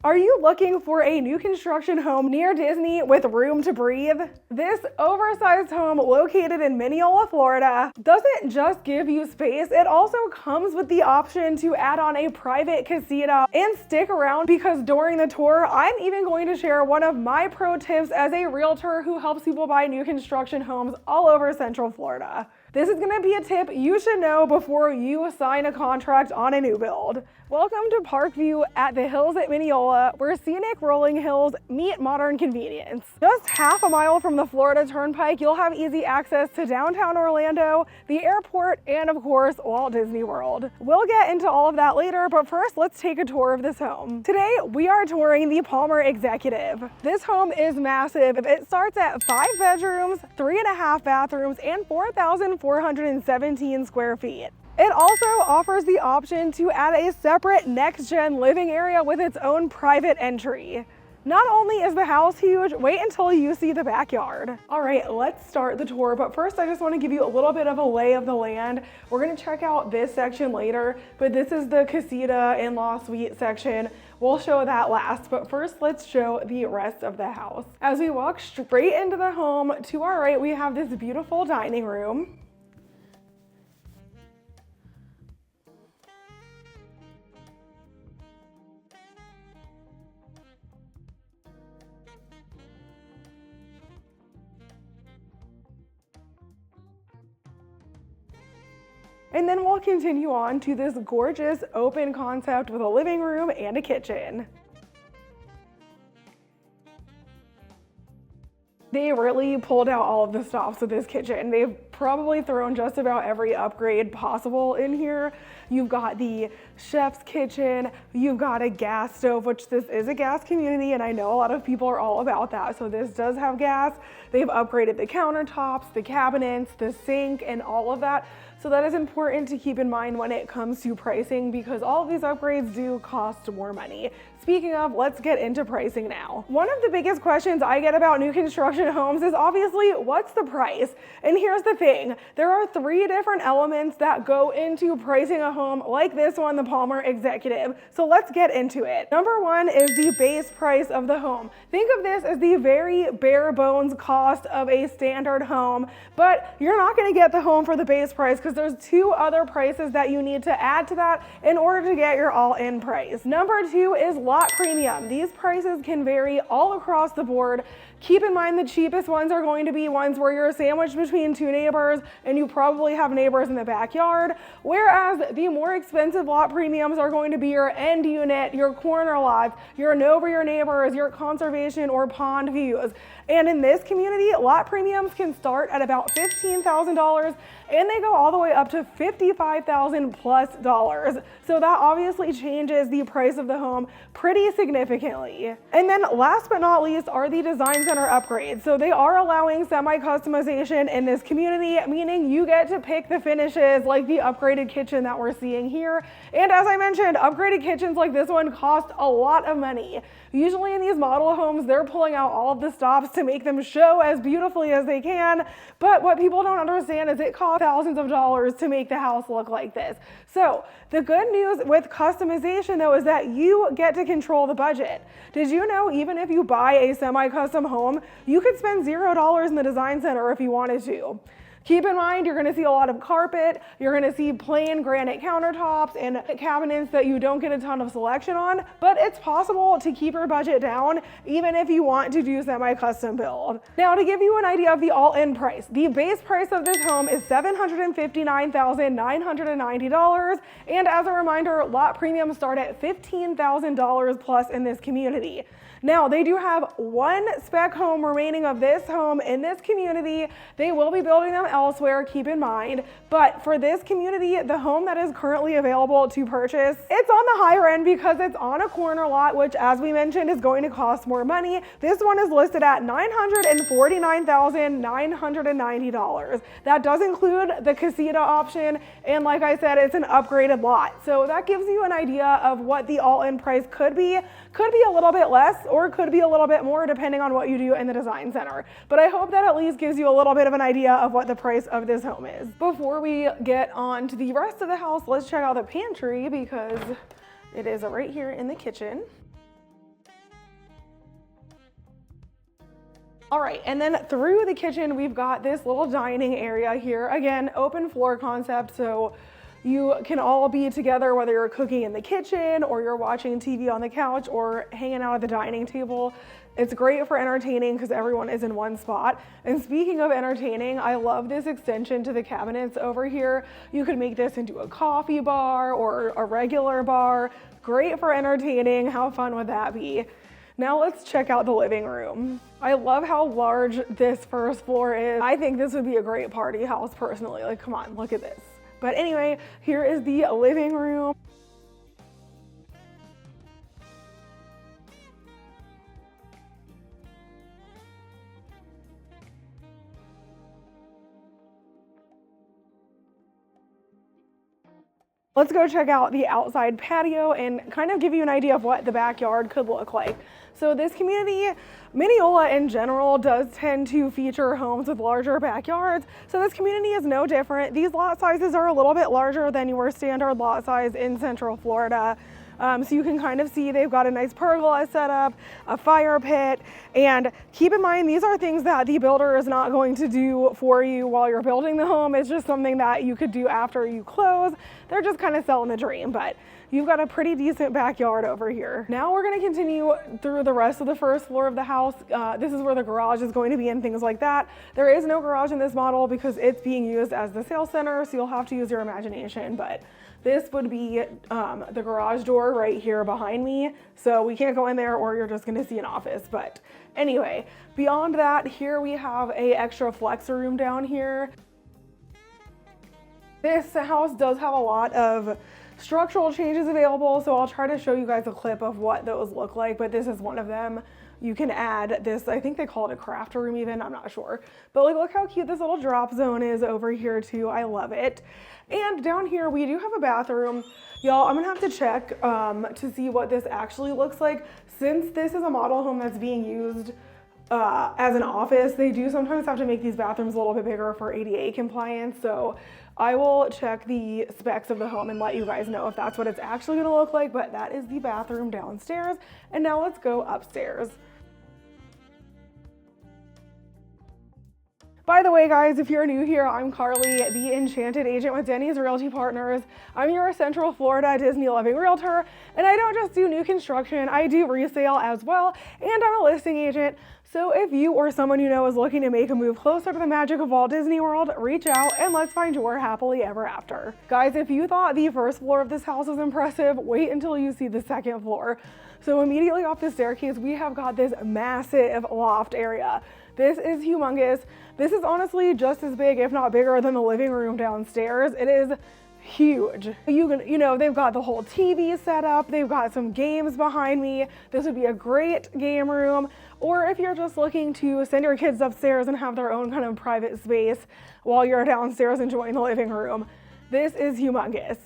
Are you looking for a new construction home near Disney with room to breathe? This oversized home located in Minneola, Florida doesn't just give you space, it also comes with the option to add on a private casita. And stick around because during the tour, I'm even going to share one of my pro tips as a realtor who helps people buy new construction homes all over Central Florida. This is going to be a tip you should know before you sign a contract on a new build. Welcome to Parkview at the Hills at Minneola, where scenic rolling hills meet modern convenience. Just half a mile from the Florida Turnpike, you'll have easy access to downtown Orlando, the airport, and of course, Walt Disney World. We'll get into all of that later, but first, let's take a tour of this home. Today, we are touring the Palmer Executive. This home is massive. It starts at 5 bedrooms, 3.5 bathrooms, and 4,417 square feet. It also offers the option to add a separate next-gen living area with its own private entry. Not only is the house huge, wait until you see the backyard. All right, let's start the tour, but first I just want to give you a little bit of a lay of the land. We're going to check out this section later, but this is the casita in-law suite section. We'll show that last, but first let's show the rest of the house. As we walk straight into the home, to our right we have this beautiful dining room. And then we'll continue on to this gorgeous open concept with a living room and a kitchen. They really pulled out all of the stops with this kitchen. They've probably thrown just about every upgrade possible in here. You've got the chef's kitchen, you've got a gas stove, which this is a gas community, and I know a lot of people are all about that, so this does have gas. They've upgraded the countertops, the cabinets, the sink, and all of that. So that is important to keep in mind when it comes to pricing because all of these upgrades do cost more money. Speaking of, let's get into pricing now. One of the biggest questions I get about new construction homes is obviously, what's the price? And here's the thing, there are 3 different elements that go into pricing a home like this one, the Palmer Executive. So let's get into it. Number 1 is the base price of the home. Think of this as the very bare bones cost of a standard home, but you're not gonna get the home for the base price because there's 2 other prices that you need to add to that in order to get your all-in price. Number 2 is lot premium. These prices can vary all across the board. Keep in mind the cheapest ones are going to be ones where you're sandwiched between 2 neighbors and you probably have neighbors in the backyard, whereas the more expensive lot premiums are going to be your end unit, your corner lots, your know over your neighbors, your conservation or pond views. And in this community, lot premiums can start at about $15,000 and they go all the way up to $55,000 plus dollars. So that obviously changes the price of the home pretty significantly. And then last but not least are the design center upgrades. So they are allowing semi-customization in this community, meaning you get to pick the finishes like the upgraded kitchen that we're seeing here. And as I mentioned, upgraded kitchens like this one cost a lot of money. Usually in these model homes, they're pulling out all of the stops to make them show as beautifully as they can. But what people don't understand is it costs thousands of dollars to make the house look like this. So the good news with customization though is that you get to control the budget. Did you know even if you buy a semi-custom home, you could spend $0 in the design center if you wanted to? Keep in mind, you're gonna see a lot of carpet, you're gonna see plain granite countertops and cabinets that you don't get a ton of selection on, but it's possible to keep your budget down even if you want to do semi-custom build. Now, to give you an idea of the all-in price, the base price of this home is $759,990, and as a reminder, lot premiums start at $15,000 plus in this community. Now, they do have 1 spec home remaining of this home in this community. They will be building them elsewhere, keep in mind. But for this community, the home that is currently available to purchase, it's on the higher end because it's on a corner lot, which as we mentioned is going to cost more money. This one is listed at $949,990. That does include the casita option. And like I said, it's an upgraded lot. So that gives you an idea of what the all-in price could be. Could be a little bit less or it could be a little bit more depending on what you do in the design center. But I hope that at least gives you a little bit of an idea of what the price of this home is. Before we get on to the rest of the house, let's check out the pantry because it is right here in the kitchen. All right, and then through the kitchen, we've got this little dining area here. Again, open floor concept, so you can all be together, whether you're cooking in the kitchen or you're watching TV on the couch or hanging out at the dining table. It's great for entertaining because everyone is in one spot. And speaking of entertaining, I love this extension to the cabinets over here. You could make this into a coffee bar or a regular bar. Great for entertaining. How fun would that be? Now let's check out the living room. I love how large this first floor is. I think this would be a great party house personally. Like, come on, look at this. But anyway, here is the living room. Let's go check out the outside patio and kind of give you an idea of what the backyard could look like. So this community, Minneola in general, does tend to feature homes with larger backyards. So this community is no different. These lot sizes are a little bit larger than your standard lot size in Central Florida. So you can kind of see they've got a nice pergola set up, a fire pit, and keep in mind these are things that the builder is not going to do for you while you're building the home. It's just something that you could do after you close. They're just kind of selling the dream, but you've got a pretty decent backyard over here. Now we're going to continue through the rest of the first floor of the house. This is where the garage is going to be and things like that. There is no garage in this model because it's being used as the sales center, so you'll have to use your imagination, but this would be the garage door right here behind me. So we can't go in there or you're just gonna see an office. But anyway, beyond that, here we have a extra flex room down here. This house does have a lot of structural changes available, so I'll try to show you guys a clip of what those look like, but this is one of them. You can add this, I think they call it a craft room even, I'm not sure. But like, look how cute this little drop zone is over here too, I love it. And down here, we do have a bathroom. Y'all, I'm gonna have to check to see what this actually looks like. Since this is a model home that's being used as an office, they do sometimes have to make these bathrooms a little bit bigger for ADA compliance. So I will check the specs of the home and let you guys know if that's what it's actually gonna look like, but that is the bathroom downstairs. And now let's go upstairs. By the way, guys, if you're new here, I'm Carly, the Enchanted Agent with Denny's Realty Partners. I'm your Central Florida Disney loving realtor, and I don't just do new construction, I do resale as well, and I'm a listing agent. So if you or someone you know is looking to make a move closer to the magic of Walt Disney World, reach out and let's find your happily ever after. Guys, if you thought the first floor of this house was impressive, wait until you see the second floor. So immediately off the staircase, we have got this massive loft area. This is humongous. This is honestly just as big, if not bigger, than the living room downstairs. It is huge. You know, they've got the whole TV set up. They've got some games behind me. This would be a great game room. Or if you're just looking to send your kids upstairs and have their own kind of private space while you're downstairs enjoying the living room, this is humongous.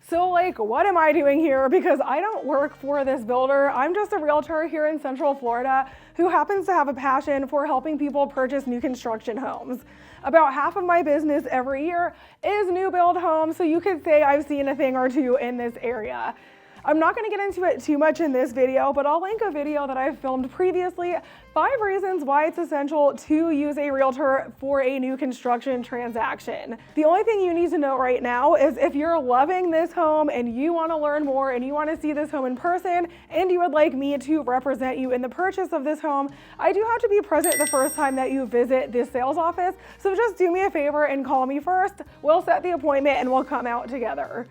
So like, what am I doing here? Because I don't work for this builder. I'm just a realtor here in Central Florida who happens to have a passion for helping people purchase new construction homes. About half of my business every year is new build homes, so you could say I've seen a thing or two in this area. I'm not going to get into it too much in this video, but I'll link a video that I've filmed previously, 5 reasons why it's essential to use a realtor for a new construction transaction. The only thing you need to know right now is if you're loving this home and you want to learn more and you want to see this home in person and you would like me to represent you in the purchase of this home, I do have to be present the first time that you visit this sales office. So just do me a favor and call me first. We'll set the appointment and we'll come out together.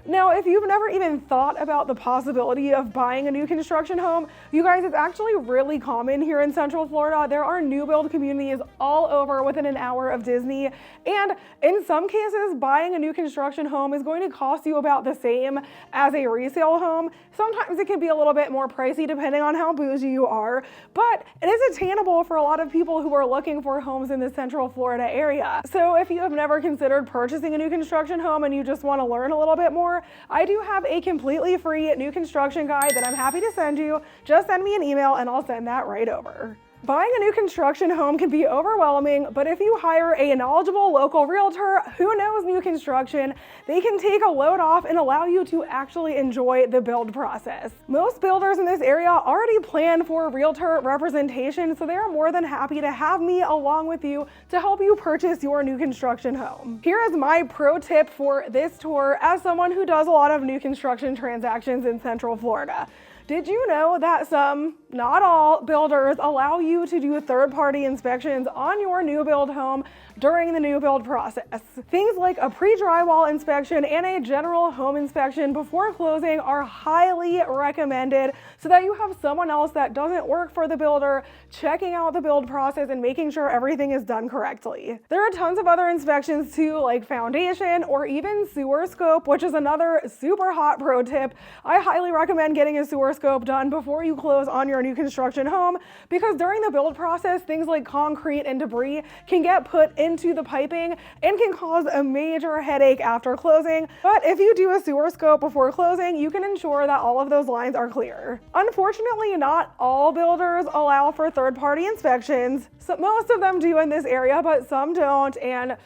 Now, if you've never even thought about the possibility of buying a new construction home, you guys, it's actually really common here in Central Florida. There are new build communities all over within an hour of Disney. And in some cases, buying a new construction home is going to cost you about the same as a resale home. Sometimes it can be a little bit more pricey depending on how bougie you are, but it is attainable for a lot of people who are looking for homes in the Central Florida area. So if you have never considered purchasing a new construction home and you just want to learn a little bit more, I do have a completely free new construction guide that I'm happy to send you. Just send me an email and I'll send that right over. Buying a new construction home can be overwhelming, but if you hire a knowledgeable local realtor who knows new construction, they can take a load off and allow you to actually enjoy the build process. Most builders in this area already plan for realtor representation, so they are more than happy to have me along with you to help you purchase your new construction home. Here is my pro tip for this tour as someone who does a lot of new construction transactions in Central Florida. Did you know that some, not all, builders allow you to do third-party inspections on your new build home during the new build process? Things like a pre-drywall inspection and a general home inspection before closing are highly recommended so that you have someone else that doesn't work for the builder checking out the build process and making sure everything is done correctly. There are tons of other inspections too, like foundation or even sewer scope, which is another super hot pro tip. I highly recommend getting a sewer scope done before you close on your new construction home, because during the build process, things like concrete and debris can get put into the piping and can cause a major headache after closing. But if you do a sewer scope before closing, you can ensure that all of those lines are clear. Unfortunately, not all builders allow for third-party inspections. So most of them do in this area, but some don't, and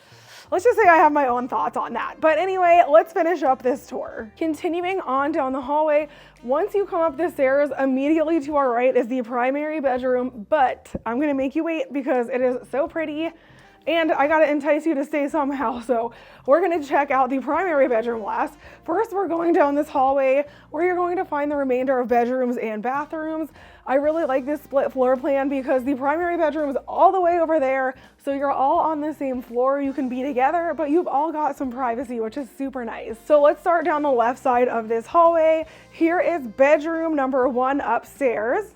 let's just say I have my own thoughts on that. But anyway, let's finish up this tour. Continuing on down the hallway, once you come up the stairs, immediately to our right is the primary bedroom, but I'm gonna make you wait because it is so pretty and I gotta entice you to stay somehow. So we're gonna check out the primary bedroom last. First, we're going down this hallway where you're going to find the remainder of bedrooms and bathrooms. I really like this split floor plan because the primary bedroom is all the way over there. So you're all on the same floor. You can be together, but you've all got some privacy, which is super nice. So let's start down the left side of this hallway. Here is bedroom number 1 upstairs.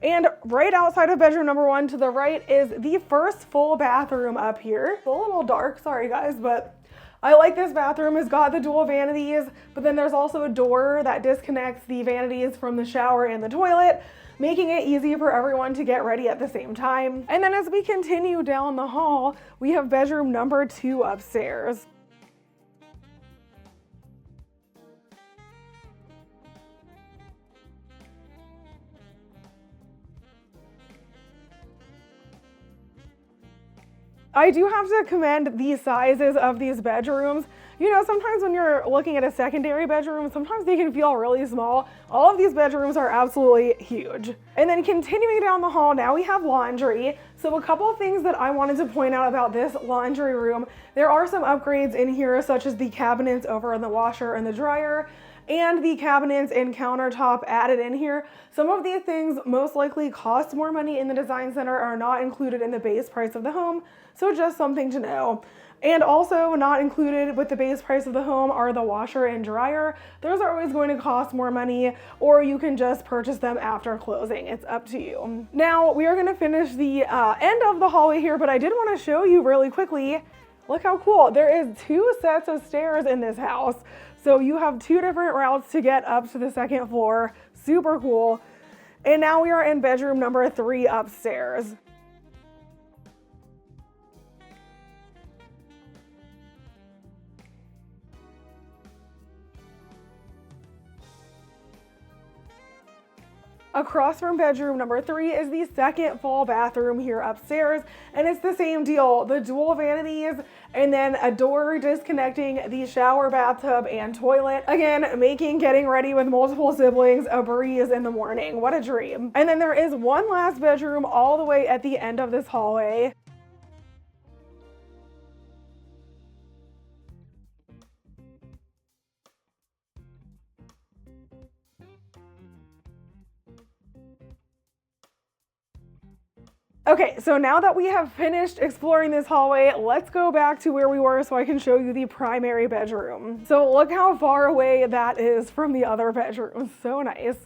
And right outside of bedroom number 1 to the right is the first full bathroom up here. It's a little dark, sorry guys, but I like this bathroom. It's got the dual vanities, but then there's also a door that disconnects the vanities from the shower and the toilet, making it easy for everyone to get ready at the same time. And then as we continue down the hall, we have bedroom number 2 upstairs. I do have to commend the sizes of these bedrooms. You know, sometimes when you're looking at a secondary bedroom, sometimes they can feel really small. All of these bedrooms are absolutely huge. And then continuing down the hall, now we have laundry. So a couple of things that I wanted to point out about this laundry room. There are some upgrades in here, such as the cabinets over in the washer and the dryer, and the cabinets and countertop added in here. Some of these things most likely cost more money in the design center, are not included in the base price of the home, so just something to know. And also not included with the base price of the home are the washer and dryer. Those are always going to cost more money, or you can just purchase them after closing. It's up to you. Now we are gonna finish the end of the hallway here, but I did wanna show you really quickly. Look how cool. There is 2 sets of stairs in this house. So you have 2 different routes to get up to the 2nd floor. Super cool. And now we are in bedroom number 3 upstairs. Across from bedroom number 3 is the 2nd full bathroom here upstairs, and it's the same deal. The dual vanities and then a door disconnecting the shower, bathtub, and toilet. Again, making getting ready with multiple siblings a breeze in the morning. What a dream. And then there is one last bedroom all the way at the end of this hallway. Okay, so now that we have finished exploring this hallway, let's go back to where we were so I can show you the primary bedroom. So look how far away that is from the other bedroom. So nice.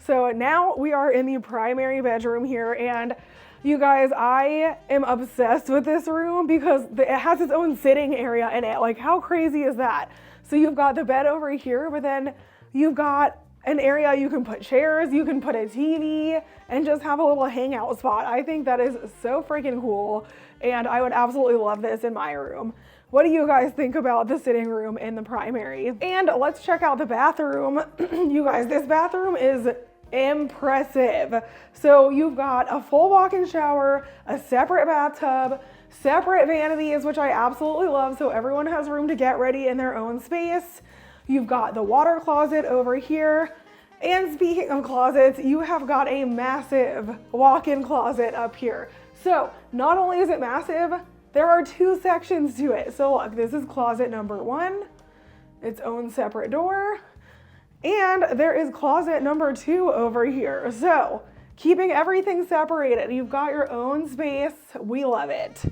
So now we are in the primary bedroom here, and you guys, I am obsessed with this room because it has its own sitting area in it. Like, how crazy is that? So you've got the bed over here, but then you've got an area you can put chairs, you can put a TV, and just have a little hangout spot. I think that is so freaking cool, and I would absolutely love this in my room. What do you guys think about the sitting room in the primary? And let's check out the bathroom. You guys, this bathroom is impressive. So you've got a full walk-in shower, a separate bathtub, separate vanities, which I absolutely love, so everyone has room to get ready in their own space. You've got the water closet over here. And speaking of closets, you have got a massive walk-in closet up here. So not only is it massive, there are 2 sections to it. So look, this is closet number 1, its own separate door. And there is closet number 2 over here. So keeping everything separated, you've got your own space. We love it.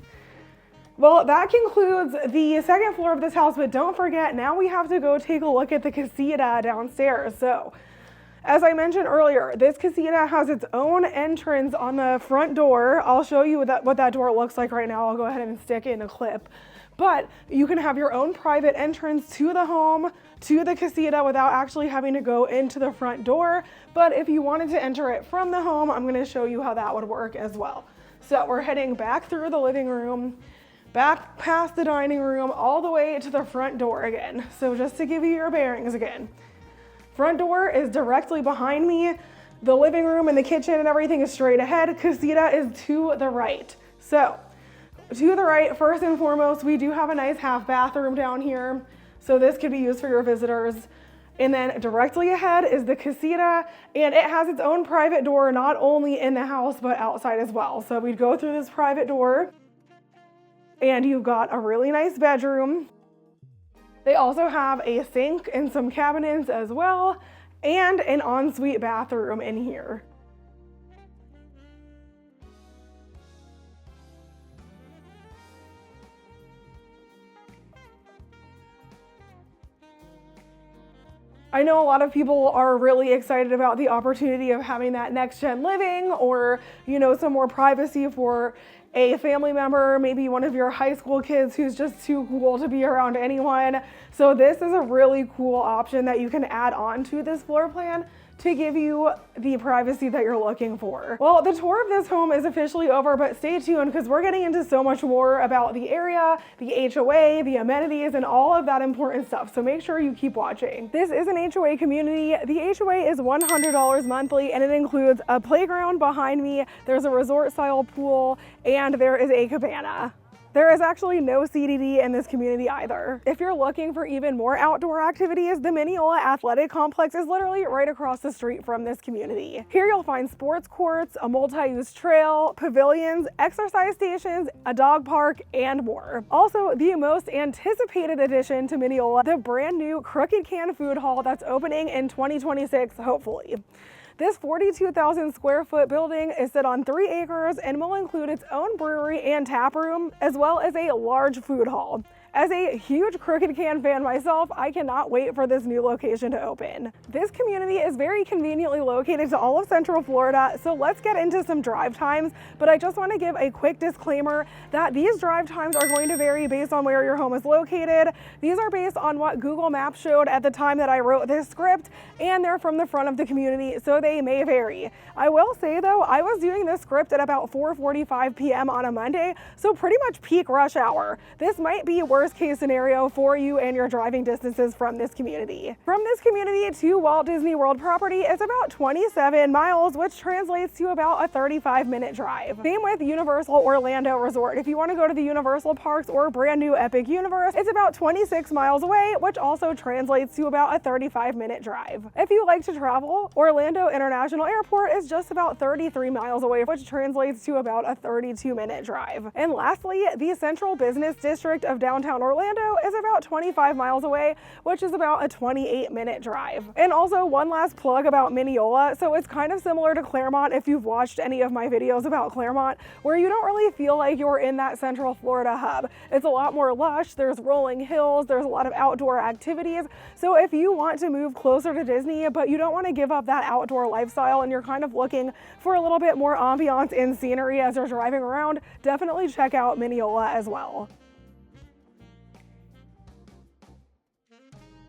Well, that concludes the second floor of this house, but don't forget, now we have to go take a look at the casita downstairs. So as I mentioned earlier, this casita has its own entrance on the front door. I'll show you what that door looks like right now. I'll go ahead and stick in a clip. But you can have your own private entrance to the home, to the casita, without actually having to go into the front door. But if you wanted to enter it from the home, I'm going to show you how that would work as well. So we're heading back through the living room, back past the dining room, all the way to the front door again. So just to give you your bearings again. Front door is directly behind me. The living room and the kitchen and everything is straight ahead. Casita is to the right. So to the right, first and foremost, we do have a nice half bathroom down here. So this could be used for your visitors. And then directly ahead is the casita, and it has its own private door, not only in the house, but outside as well. So we'd go through this private door, and you've got a really nice bedroom. They also have a sink and some cabinets as well, and an ensuite bathroom in here. I know a lot of people are really excited about the opportunity of having that next gen living, or, you know, some more privacy for a family member, maybe one of your high school kids who's just too cool to be around anyone. So this is a really cool option that you can add on to this floor plan to give you the privacy that you're looking for. Well, the tour of this home is officially over, but stay tuned because we're getting into so much more about the area, the HOA, the amenities, and all of that important stuff. So make sure you keep watching. This is an HOA community. The HOA is $100 monthly, and it includes a playground behind me. There's a resort style pool, and there is a cabana. There is actually no CDD in this community either. If you're looking for even more outdoor activities, the Minneola Athletic Complex is literally right across the street from this community. Here you'll find sports courts, a multi-use trail, pavilions, exercise stations, a dog park, and more. Also, the most anticipated addition to Minneola, the brand new Crooked Can Food Hall that's opening in 2026, hopefully. This 42,000 square foot building is set on 3 acres and will include its own brewery and tap room, as well as a large food hall. As a huge Crooked Can fan myself, I cannot wait for this new location to open. This community is very conveniently located to all of Central Florida, so let's get into some drive times, but I just want to give a quick disclaimer that these drive times are going to vary based on where your home is located. These are based on what Google Maps showed at the time that I wrote this script, and they're from the front of the community, so they may vary. I will say though, I was doing this script at about 4:45 p.m. on a Monday, so pretty much peak rush hour. This might be worst case scenario for you and your driving distances from this community. From this community to Walt Disney World property is about 27 miles, which translates to about a 35-minute drive. Same with Universal Orlando Resort. If you want to go to the Universal Parks or brand new Epic Universe, it's about 26 miles away, which also translates to about a 35-minute drive. If you like to travel, Orlando International Airport is just about 33 miles away, which translates to about a 32-minute drive. And lastly, the Central Business District of downtown Orlando is about 25 miles away, which is about a 28-minute drive. And also one last plug about Minneola. So it's kind of similar to Claremont if you've watched any of my videos about Claremont, where you don't really feel like you're in that Central Florida hub. It's a lot more lush, there's rolling hills, there's a lot of outdoor activities. So if you want to move closer to Disney, but you don't want to give up that outdoor lifestyle and you're kind of looking for a little bit more ambiance and scenery as you're driving around, definitely check out Minneola as well.